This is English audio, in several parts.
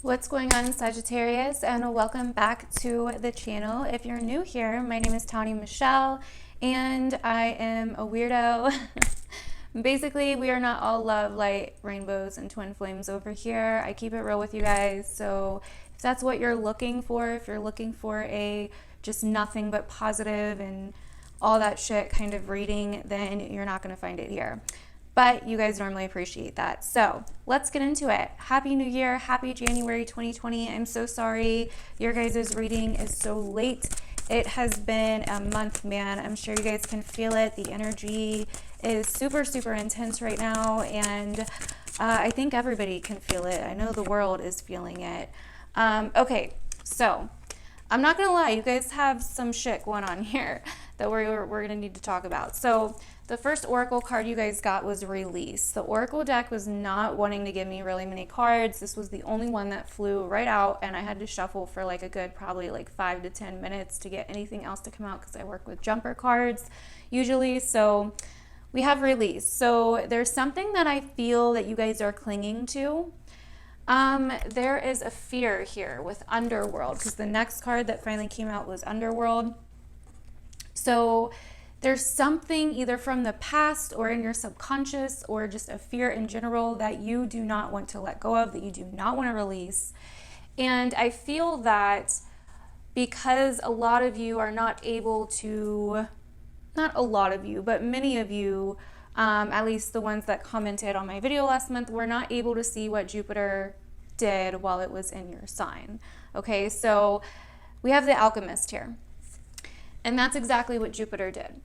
What's going on, Sagittarius, and welcome back to the channel. If you're new here, my name is Tawny Michelle, and I am a weirdo. Basically, we are not all love, light, rainbows, and twin flames over here. I keep it real with you guys, so if that's what you're looking for, if you're looking for a just nothing but positive and all that shit kind of reading, then you're not going to find it here. But you guys normally appreciate that. So let's get into it. Happy New Year. Happy January 2020. I'm so sorry your guys' reading is so late. It has been a month, man. I'm sure you guys can feel it. The energy is super, super intense right now. And I think everybody can feel it. I know the world is feeling it. Okay, so I'm not going to lie. You guys have some shit going on here that we're going to need to talk about. So the first oracle card you guys got was release. The oracle deck was not wanting to give me really many cards. This was the only one that flew right out, and I had to shuffle for like a good probably like 5 to 10 minutes to get anything else to come out because I work with jumper cards usually. So we have release. So there's something that I feel that you guys are clinging to. There is a fear here with Underworld, because the next card that finally came out was Underworld. So there's something either from the past or in your subconscious or just a fear in general that you do not want to let go of, that you do not want to release. And I feel that because a lot of you are not able to, not a lot of you, but many of you, at least the ones that commented on my video last month, were not able to see what Jupiter did while it was in your sign. Okay, so we have the Alchemist here. And that's exactly what Jupiter did.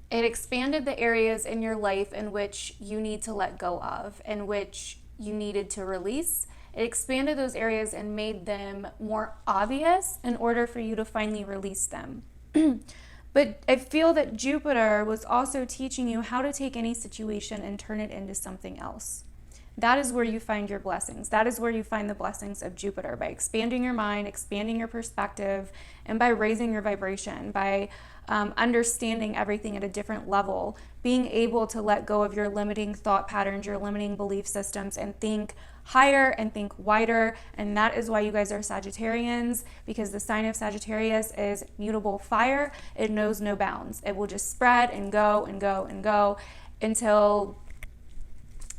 It expanded the areas in your life in which you need to let go of, in which you needed to release. It expanded those areas and made them more obvious in order for you to finally release them. But I feel that Jupiter was also teaching you how to take any situation and turn it into something else. That is where you find your blessings. That is where you find the blessings of Jupiter, by expanding your mind, expanding your perspective, and by raising your vibration, by understanding everything at a different level, being able to let go of your limiting thought patterns, your limiting belief systems, and think higher and think wider. And that is why you guys are Sagittarians, because the sign of Sagittarius is mutable fire. It knows no bounds. It will just spread and go and go and go until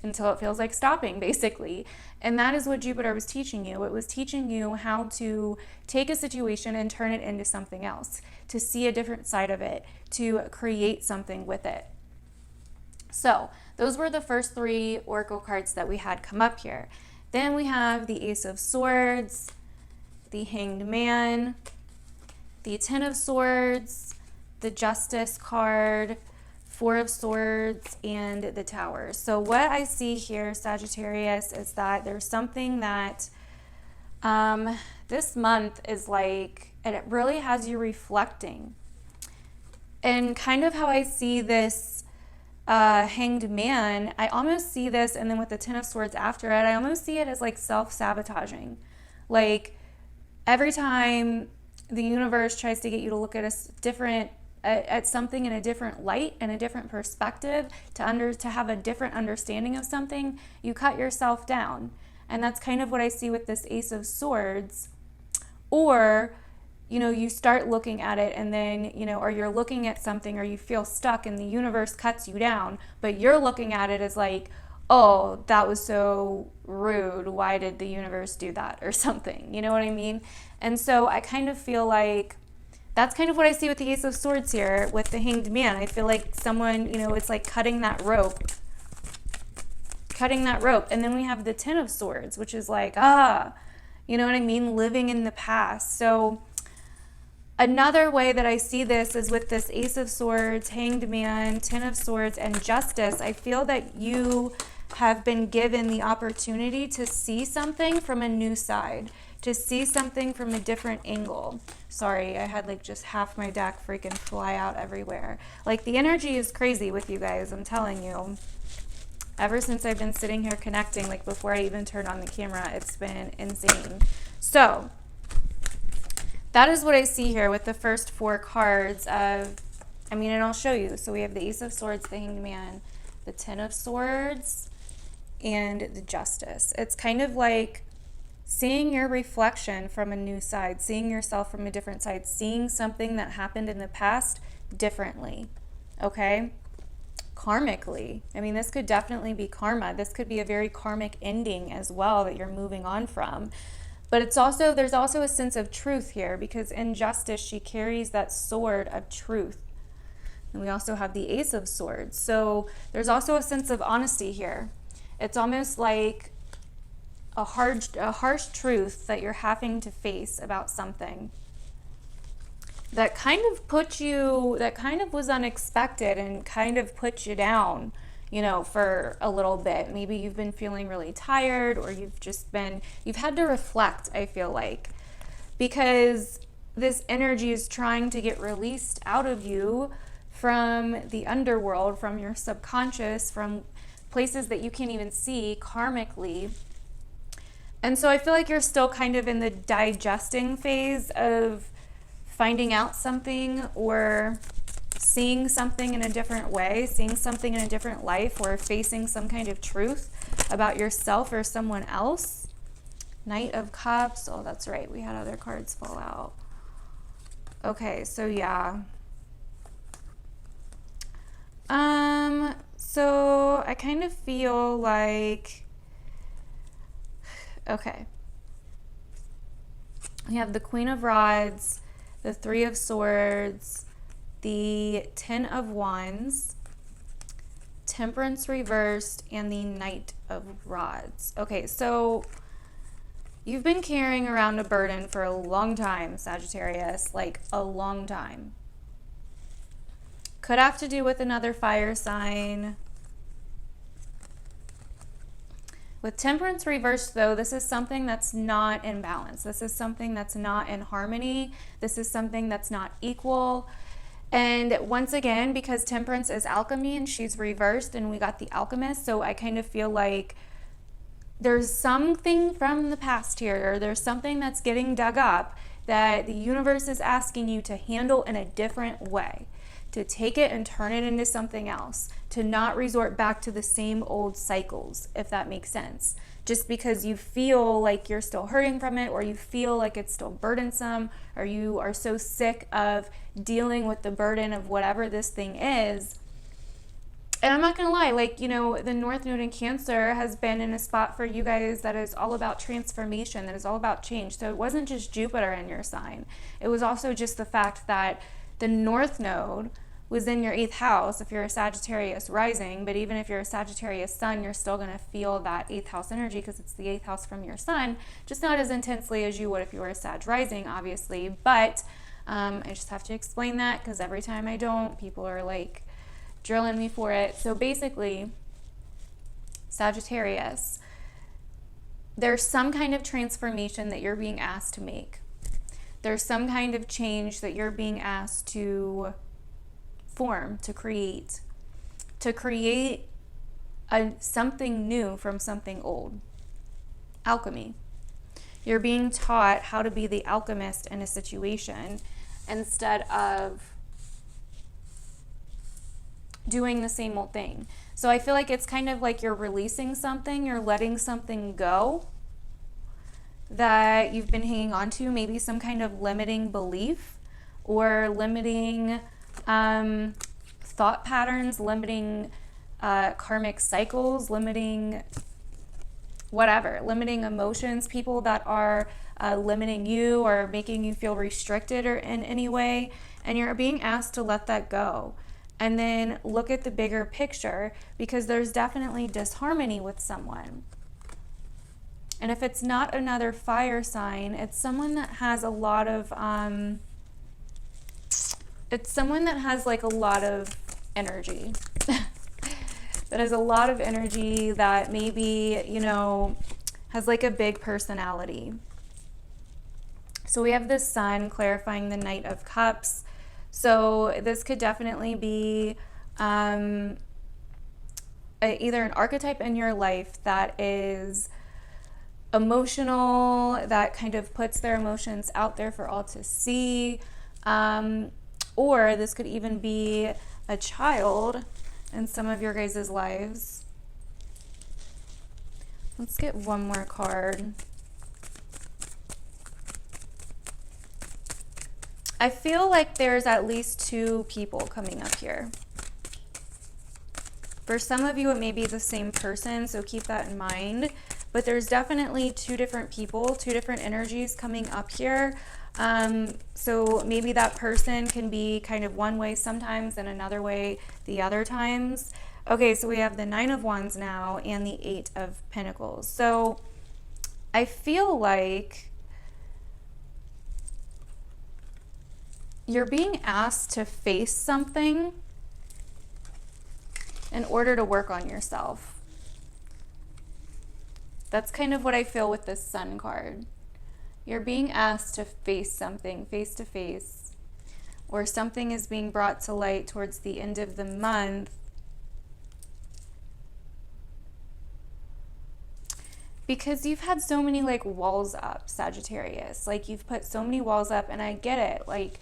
it feels like stopping, basically. And that is what Jupiter was teaching you. It was teaching you how to take a situation and turn it into something else, to see a different side of it, to create something with it. So those were the first 3 oracle cards that we had come up here. Then we have the Ace of Swords, the Hanged Man, the Ten of Swords, the Justice card, 4 of Swords, and the Tower. So what I see here, Sagittarius, is that there's something that this month is like, and it really has you reflecting. And kind of how I see this Hanged Man, I almost see this, and then with the Ten of Swords after it, I almost see it as like self-sabotaging. Like every time the universe tries to get you to look at at something in a different light and a different perspective, to have a different understanding of something, you cut yourself down. And that's kind of what I see with this Ace of Swords. Or, you start looking at it and then, or you're looking at something, or you feel stuck and the universe cuts you down, but you're looking at it as like, oh, that was so rude. Why did the universe do that? Or something, you know what I mean? And so I kind of feel like that's kind of what I see with the Ace of Swords here with the Hanged Man. I feel like someone, it's like cutting that rope. And then we have the Ten of Swords, which is like, you know what I mean? Living in the past. So another way that I see this is with this Ace of Swords, Hanged Man, Ten of Swords, and Justice. I feel that you have been given the opportunity to see something from a new side, to see something from a different angle. Sorry, I had like just half my deck freaking fly out everywhere. Like the energy is crazy with you guys, I'm telling you. Ever since I've been sitting here connecting, like before I even turned on the camera, it's been insane. So that is what I see here with the first 4 cards of, and I'll show you. So we have the Ace of Swords, the Hanged Man, the Ten of Swords, and the Justice. It's kind of like seeing your reflection from a new side, seeing yourself from a different side, seeing something that happened in the past differently, okay? Karmically. I mean, this could definitely be karma. This could be a very karmic ending as well that you're moving on from. But it's also, there's also a sense of truth here, because in Justice, she carries that sword of truth. And we also have the Ace of Swords. So there's also a sense of honesty here. It's almost like a harsh truth that you're having to face about something that kind of was unexpected and kind of put you down, you know, for a little bit. Maybe you've been feeling really tired, or you've had to reflect, I feel like, because this energy is trying to get released out of you from the underworld, from your subconscious, from places that you can't even see karmically. And so I feel like you're still kind of in the digesting phase of finding out something, or seeing something in a different way, seeing something in a different life, or facing some kind of truth about yourself or someone else. Knight of Cups. Oh, that's right. We had other cards fall out. Okay, so yeah. So I kind of feel like, okay. We have the Queen of Rods, the Three of Swords, the Ten of Wands, Temperance reversed, and the Knight of Rods. Okay, so you've been carrying around a burden for a long time, Sagittarius, like a long time. Could have to do with another fire sign. With Temperance reversed, though, this is something that's not in balance. This is something that's not in harmony. This is something that's not equal. And once again, because Temperance is alchemy and she's reversed, and we got the Alchemist, so I kind of feel like there's something from the past here, or there's something that's getting dug up that the universe is asking you to handle in a different way, to take it and turn it into something else, to not resort back to the same old cycles, if that makes sense. Just because you feel like you're still hurting from it, or you feel like it's still burdensome, or you are so sick of dealing with the burden of whatever this thing is. And I'm not gonna lie, like, you know, the North Node in Cancer has been in a spot for you guys that is all about transformation, that is all about change. So it wasn't just Jupiter in your sign. It was also just the fact that the North Node was in your 8th house if you're a Sagittarius rising, but even if you're a Sagittarius sun, you're still going to feel that 8th house energy because it's the 8th house from your sun, just not as intensely as you would if you were a Sag rising, obviously. But I just have to explain that because every time I don't, people are like drilling me for it. So basically, Sagittarius, there's some kind of transformation that you're being asked to make. There's some kind of change that you're being asked to form, to create something new from something old. Alchemy. You're being taught how to be the alchemist in a situation instead of doing the same old thing. So I feel like it's kind of like you're releasing something, you're letting something go that you've been hanging on to, maybe some kind of limiting belief or limiting thought patterns, limiting karmic cycles, limiting whatever, limiting emotions, people that are limiting you or making you feel restricted or in any way, and you're being asked to let that go. And then look at the bigger picture, because there's definitely disharmony with someone. And if it's not another fire sign, it's someone that has a lot of, it's someone that has like a lot of energy. That has a lot of energy, that maybe, you know, has like a big personality. So we have the Sun clarifying the Knight of Cups. So this could definitely be either an archetype in your life that is emotional, that kind of puts their emotions out there for all to see, or this could even be a child in some of your guys' lives. Let's get one more card. I feel like there's at least 2 people coming up here. For some of you, it may be the same person, so keep that in mind. But there's definitely 2 different people, 2 different energies coming up here. So maybe that person can be kind of one way sometimes and another way the other times. Okay, so we have the 9 of Wands now and the 8 of Pentacles. So I feel like you're being asked to face something in order to work on yourself. That's kind of what I feel with this Sun card. You're being asked to face something face to face, or something is being brought to light towards the end of the month. Because you've had so many like walls up, Sagittarius. Like you've put so many walls up, and I get it. Like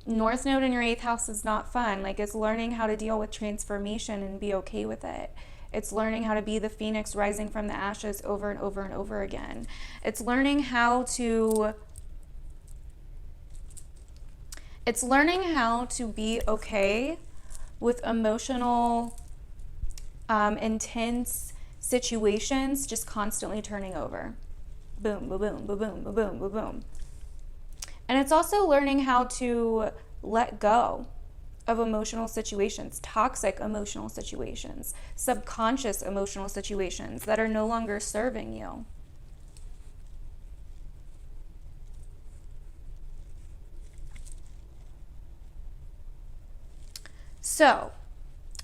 North Node in your 8th house is not fun. Like it's learning how to deal with transformation and be okay with it. It's learning how to be the phoenix rising from the ashes over and over and over again. It's learning how to be okay with emotional, intense situations just constantly turning over. Boom, boom, boom, boom, boom, boom, boom, boom. And it's also learning how to let go of emotional situations, toxic emotional situations, subconscious emotional situations that are no longer serving you. So,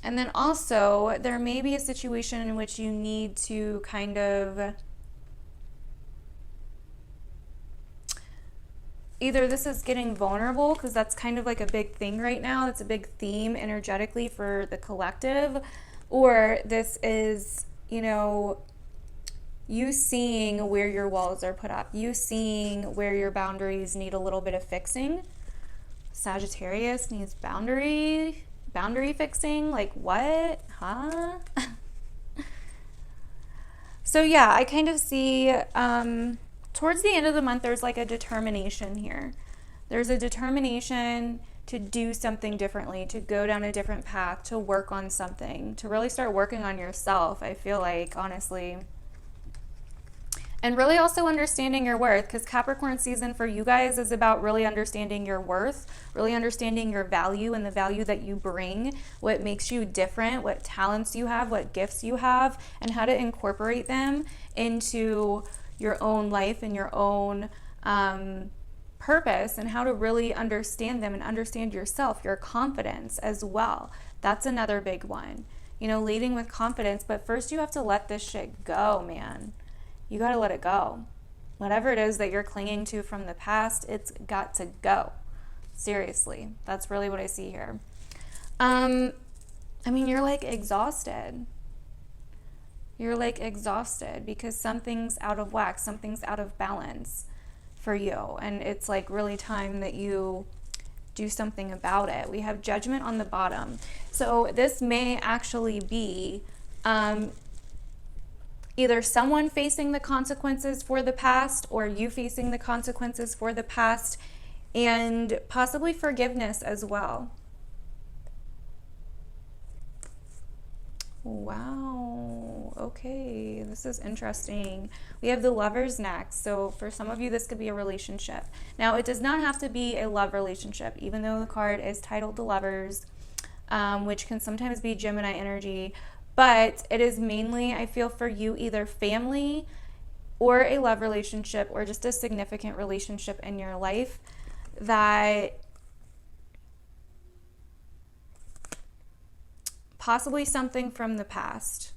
and then also there may be a situation in which you need to kind of either this is getting vulnerable, because that's kind of like a big thing right now. It's a big theme energetically for the collective. Or this is, you know, you seeing where your walls are put up. You seeing where your boundaries need a little bit of fixing. Sagittarius needs boundary fixing. Like what? Huh? So yeah, I kind of see... towards the end of the month, there's like a determination here. There's a determination to do something differently, to go down a different path, to work on something, to really start working on yourself, I feel like, honestly. And really also understanding your worth, because Capricorn season for you guys is about really understanding your worth, really understanding your value and the value that you bring, what makes you different, what talents you have, what gifts you have, and how to incorporate them into your own life and your own purpose, and how to really understand them and understand yourself, your confidence as well. That's another big one. You know, leading with confidence, but first you have to let this shit go, man. You got to let it go. Whatever it is that you're clinging to from the past, it's got to go. Seriously. That's really what I see here. I mean, you're like exhausted. You're like exhausted because something's out of whack, something's out of balance for you. And it's like really time that you do something about it. We have Judgment on the bottom. So this may actually be either someone facing the consequences for the past, or you facing the consequences for the past, and possibly forgiveness as well. Wow, okay, this is interesting. We have the Lovers next. So for some of you, this could be a relationship. Now, it does not have to be a love relationship, even though the card is titled the Lovers, which can sometimes be Gemini energy. But it is mainly, I feel, for you, either family or a love relationship or just a significant relationship in your life that possibly something from the past.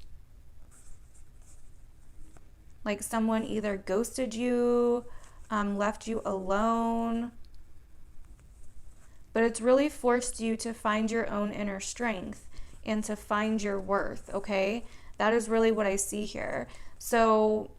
Like someone either ghosted you, left you alone, but it's really forced you to find your own inner strength and to find your worth, okay? That is really what I see here. So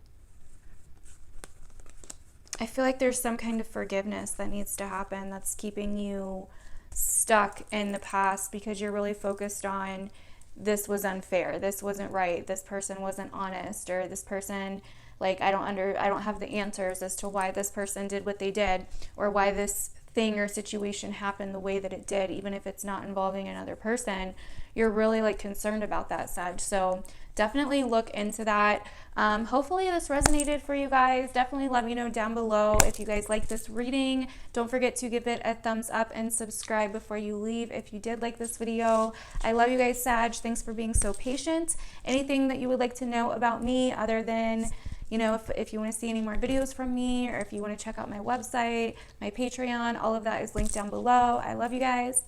I feel like there's some kind of forgiveness that needs to happen that's keeping you stuck in the past because you're really focused on this was unfair, this wasn't right, this person wasn't honest, or this person, like, I don't have the answers as to why this person did what they did, or why this thing or situation happen the way that it did, even if it's not involving another person, you're really like concerned about that, Sag. So definitely look into that. Hopefully this resonated for you guys. Definitely let me know down below if you guys like this reading. Don't forget to give it a thumbs up and subscribe before you leave if you did like this video. I love you guys, Sag. Thanks for being so patient. Anything that you would like to know about me other than, you know, if you want to see any more videos from me, or if you want to check out my website, my Patreon, all of that is linked down below. I love you guys.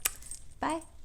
Bye.